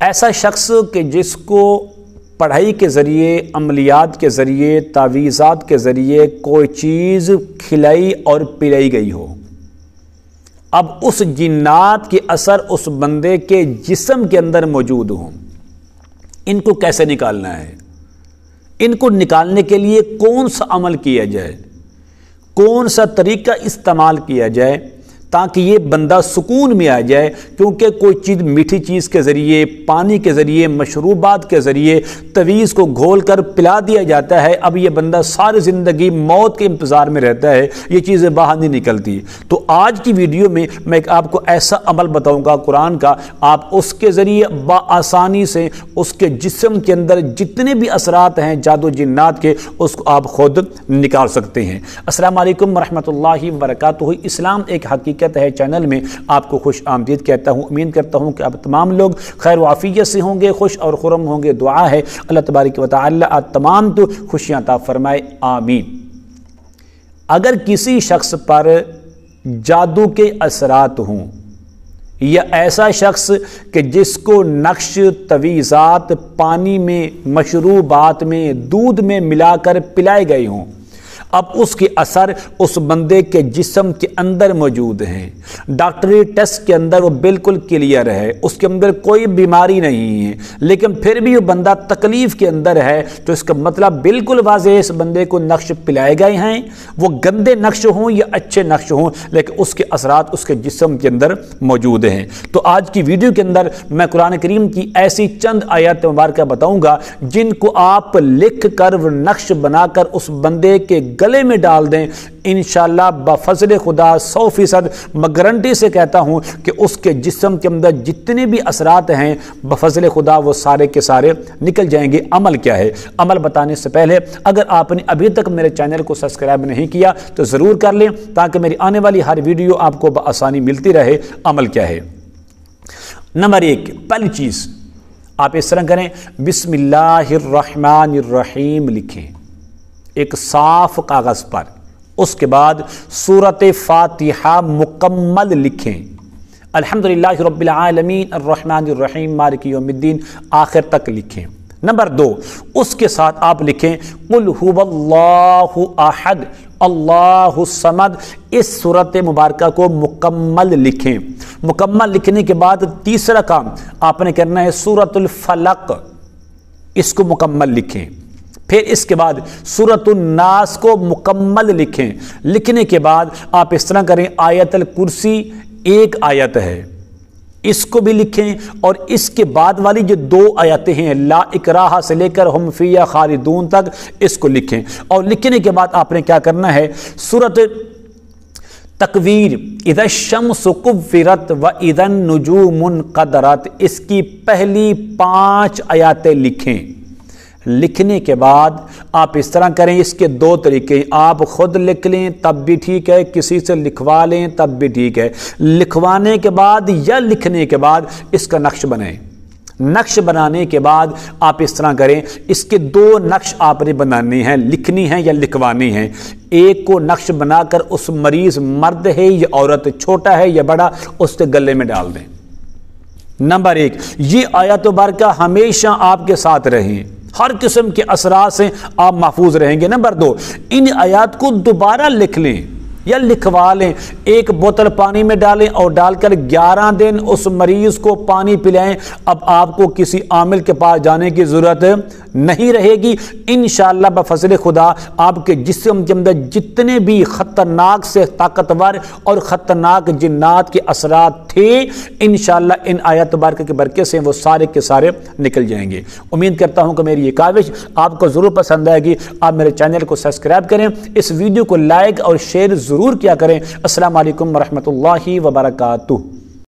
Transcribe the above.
ایسا شخص کہ جس کو پڑھائی کے ذریعے، عملیات کے ذریعے، تعویذات کے ذریعے کوئی چیز کھلائی اور پلائی گئی ہو، اب اس جنات کے اثر اس بندے کے جسم کے اندر موجود ہوں، ان کو کیسے نکالنا ہے؟ ان کو نکالنے کے لیے کون سا عمل کیا جائے، کون سا طریقہ استعمال کیا جائے تاکہ یہ بندہ سکون میں آ جائے؟ کیونکہ کوئی چیز میٹھی چیز کے ذریعے، پانی کے ذریعے، مشروبات کے ذریعے تویز کو گھول کر پلا دیا جاتا ہے، اب یہ بندہ ساری زندگی موت کے انتظار میں رہتا ہے، یہ چیزیں باہر نہیں نکلتی۔ تو آج کی ویڈیو میں میں آپ کو ایسا عمل بتاؤں گا قرآن کا، آپ اس کے ذریعے بآسانی سے اس کے جسم کے اندر جتنے بھی اثرات ہیں جادو جنات کے، اس کو آپ خود نکال سکتے ہیں۔ السلام علیکم ورحمۃ اللہ وبرکاتہ۔ اسلام ایک حقیقت ہے چینل میں آپ کو خوش آمدید کہتا ہوں۔ امید کرتا ہوں کہ آپ تمام لوگ خیر و عافیت سے ہوں گے، خوش اور خرم ہوں گے۔ دعا ہے اللہ تبارک و تعالی آپ تمام تو خوشیاں عطا فرمائے، آمین۔ اگر کسی شخص پر جادو کے اثرات ہوں، یا ایسا شخص کہ جس کو نقش، تویزات پانی میں، مشروبات میں، دودھ میں ملا کر پلائے گئے ہوں، اب اس کے اثر اس بندے کے جسم کے اندر موجود ہیں، ڈاکٹری ٹیسٹ کے اندر وہ بالکل کلیئر ہے، اس کے اندر کوئی بیماری نہیں ہے، لیکن پھر بھی وہ بندہ تکلیف کے اندر ہے، تو اس کا مطلب بالکل واضح ہے، اس بندے کو نقش پلائے گئے ہیں، وہ گندے نقش ہوں یا اچھے نقش ہوں، لیکن اس کے اثرات اس کے جسم کے اندر موجود ہیں۔ تو آج کی ویڈیو کے اندر میں قرآن کریم کی ایسی چند آیات مبارکہ بتاؤں گا جن کو آپ لکھ کر نقش بنا کر اس بندے کے گلے میں ڈال دیں، انشاءاللہ بفضل خدا 100% میں گارنٹی سے کہتا ہوں کہ اس کے جسم کے اندر جتنے بھی اثرات ہیں بفضل خدا وہ سارے کے سارے نکل جائیں گے۔ عمل کیا ہے؟ عمل بتانے سے پہلے اگر آپ نے ابھی تک میرے چینل کو سبسکرائب نہیں کیا تو ضرور کر لیں تاکہ میری آنے والی ہر ویڈیو آپ کو بآسانی ملتی رہے۔ عمل کیا ہے؟ نمبر 1، پہلی چیز آپ اس طرح کریں، بسم اللہ الرحمن الرحیم لکھیں ایک صاف کاغذ پر، اس کے بعد سورۃ فاتحہ مکمل لکھیں، الحمدللہ رب العالمین الرحمن الرحیم مالک یوم الدین آخر تک لکھیں۔ نمبر 2، اس کے ساتھ آپ لکھیں قل هو اللہ احد اللہ الصمد، اس سورۃ مبارکہ کو مکمل لکھیں۔ مکمل لکھنے کے بعد تیسرا کام آپ نے کرنا ہے سورۃ الفلق، اس کو مکمل لکھیں۔ پھر اس کے بعد سورۃ الناس کو مکمل لکھیں۔ لکھنے کے بعد آپ اس طرح کریں، آیت الکرسی ایک آیت ہے، اس کو بھی لکھیں، اور اس کے بعد والی جو 2 آیتیں ہیں لا اکراہ سے لے کر ہم فیہا خالدون تک، اس کو لکھیں۔ اور لکھنے کے بعد آپ نے کیا کرنا ہے، سورۃ تکویر اذا الشمس کورت واذا النجوم انقدرت، اس کی پہلی 5 آیاتیں لکھیں۔ لکھنے کے بعد آپ اس طرح کریں، اس کے 2 طریقے، آپ خود لکھ لیں تب بھی ٹھیک ہے، کسی سے لکھوا لیں تب بھی ٹھیک ہے۔ لکھوانے کے بعد یا لکھنے کے بعد اس کا نقش بنائیں۔ نقش بنانے کے بعد آپ اس طرح کریں، اس کے 2 نقش آپ نے بنانے ہیں، لکھنی ہیں یا لکھوانی ہیں۔ ایک کو نقش بنا کر اس مریض مرد ہے یا عورت، چھوٹا ہے یا بڑا، اس کے گلے میں ڈال دیں۔ نمبر 1، یہ آیات مبارکہ ہمیشہ آپ کے ساتھ رہیں، ہر قسم کے اثرات سے آپ محفوظ رہیں گے۔ نمبر 2، ان آیات کو دوبارہ لکھ لیں یا لکھوا لیں، ایک بوتل پانی میں ڈالیں اور ڈال کر 11 دن اس مریض کو پانی پلائیں، اب آپ کو کسی عامل کے پاس جانے کی ضرورت نہیں رہے گی۔ انشاءاللہ بفضل خدا آپ کے جسم کے اندر جتنے بھی خطرناک سے طاقتور اور خطرناک جنات کے اثرات تھے، انشاءاللہ ان آیات مبارکہ کی برکت سے وہ سارے کے سارے نکل جائیں گے۔ امید کرتا ہوں کہ میری یہ کاوش آپ کو ضرور پسند آئے گی۔ آپ میرے چینل کو سبسکرائب کریں، اس ویڈیو کو لائک اور شیئر ضرور کیا کریں۔ السلام علیکم ورحمۃ اللہ وبرکاتہ۔